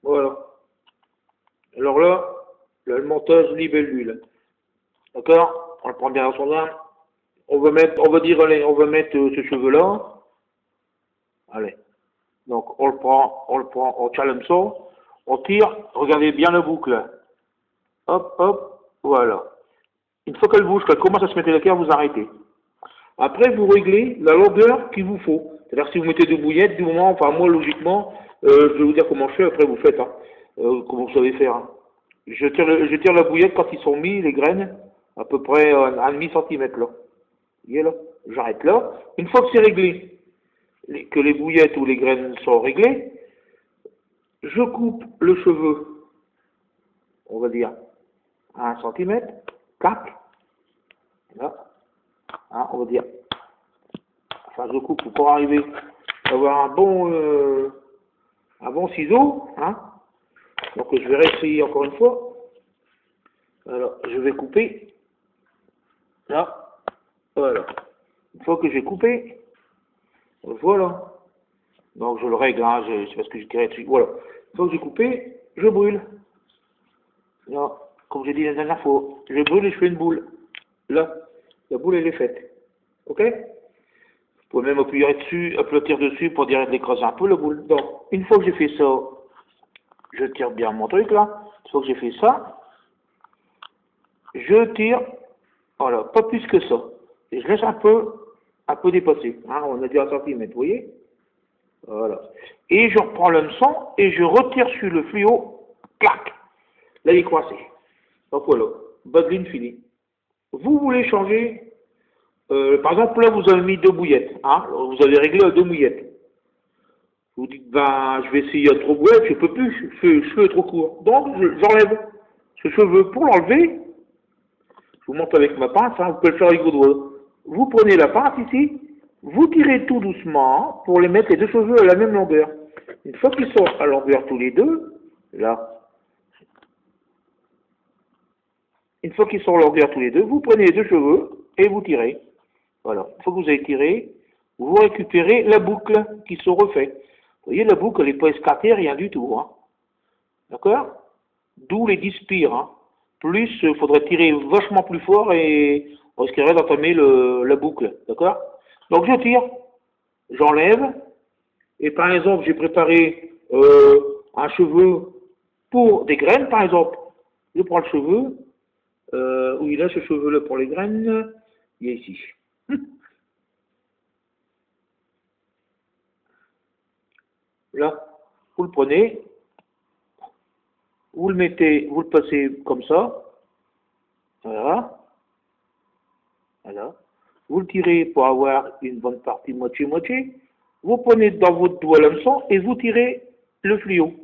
Voilà. Alors là, le montage libelle l'huile. D'accord? On le prend bien dans son arme. On va mettre, on va dire, allez, on va mettre ce cheveu-là. Allez. Donc, on le prend, on tire l'hameçon, on tire, regardez bien la boucle. Hop, hop, voilà. Une fois qu'elle bouge, qu'elle commence à se mettre l'équerre, vous arrêtez. Après, vous réglez la longueur qu'il vous faut. C'est-à-dire, si vous mettez deux bouillettes, du moment, enfin, moi, logiquement, je vais vous dire comment je fais, après, vous faites, hein, comment vous savez faire. Hein. Je tire la bouillette quand ils sont mis, les graines, à peu près un demi-centimètre, là. Vous voyez, là? J'arrête là. Une fois que c'est réglé, que les bouillettes ou les graines sont réglées, je coupe le cheveu, on va dire, à 1 centimètre, clac, là, hein, on va dire, enfin je coupe pour arriver à avoir un bon ciseau, hein, donc je vais réessayer encore une fois, alors je vais couper, là, voilà, une fois que j'ai coupé, voilà, donc je le règle, hein, c'est parce que j'ai tiré dessus, voilà, une fois que j'ai coupé, je brûle. Là, comme j'ai dit la dernière fois, je brûle et je fais une boule. Là, la boule elle est faite. Ok? Vous pouvez même appuyer dessus, applaudir dessus pour dire d'écraser un peu la boule. Donc, une fois que j'ai fait ça, je tire bien mon truc là. Une fois que j'ai fait ça, je tire, voilà, pas plus que ça. Et je laisse un peu dépasser. Hein, on a dit 1 centimètre, vous voyez? Voilà. Et je reprends l'hameçon et je retire sur le fluo, clac. Là, il est coincé. Donc voilà, bas de ligne fini. Vous voulez changer, par exemple, là, vous avez mis 2 bouillettes. Hein, vous avez réglé à 2 bouillettes. Vous dites, ben, je vais essayer à 3 bouillettes, je peux plus, le cheveu est trop court. Donc, j'enlève ce cheveu. Pour l'enlever, je vous montre avec ma pince, hein, vous pouvez le faire avec vos doigts. Vous prenez la pince ici, vous tirez tout doucement pour les mettre les 2 cheveux à la même longueur. Une fois qu'ils sont à longueur tous les deux, là, une fois qu'ils sont en longueur tous les deux, vous prenez les 2 cheveux et vous tirez. Voilà. Une fois que vous avez tiré, vous récupérez la boucle qui se refait. Vous voyez, la boucle, elle n'est pas escartée, rien du tout. Hein. D'accord? D'où les 10 spires. Hein. Plus, il faudrait tirer vachement plus fort et on risquerait d'entamer la boucle. D'accord? Donc, je tire, j'enlève. Et par exemple, j'ai préparé un cheveu pour des graines, par exemple. Je prends le cheveu. Où il a ce cheveu-là pour les graines? Il est ici. Là, vous le prenez, vous le mettez, vous le passez comme ça. Voilà. Voilà. Vous le tirez pour avoir une bonne partie moitié-moitié. Vous prenez dans votre doigt l'hameçon et vous tirez le fluo.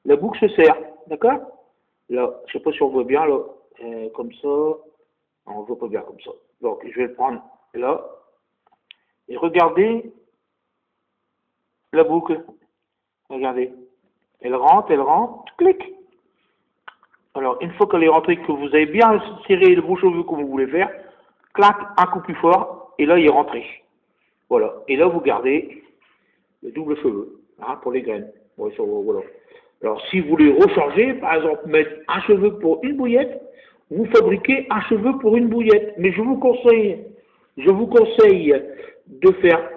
La boucle se serre. D'accord? Là, je ne sais pas si on voit bien, là. Comme ça. On ne voit pas bien comme ça. Donc, je vais le prendre là. Et regardez la boucle. Regardez. Elle rentre, clic. Alors, une fois qu'elle est rentrée, que vous avez bien serré le beau cheveu comme vous voulez faire, clac, un coup plus fort, et là, il est rentré. Voilà. Et là, vous gardez le double cheveu, hein, pour les graines. Bon, voilà. Alors, si vous voulez recharger, par exemple, mettre un cheveu pour une bouillette, vous fabriquez un cheveu pour une bouillette. Mais je vous conseille de faire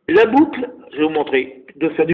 la boucle, je vais vous montrer, de faire du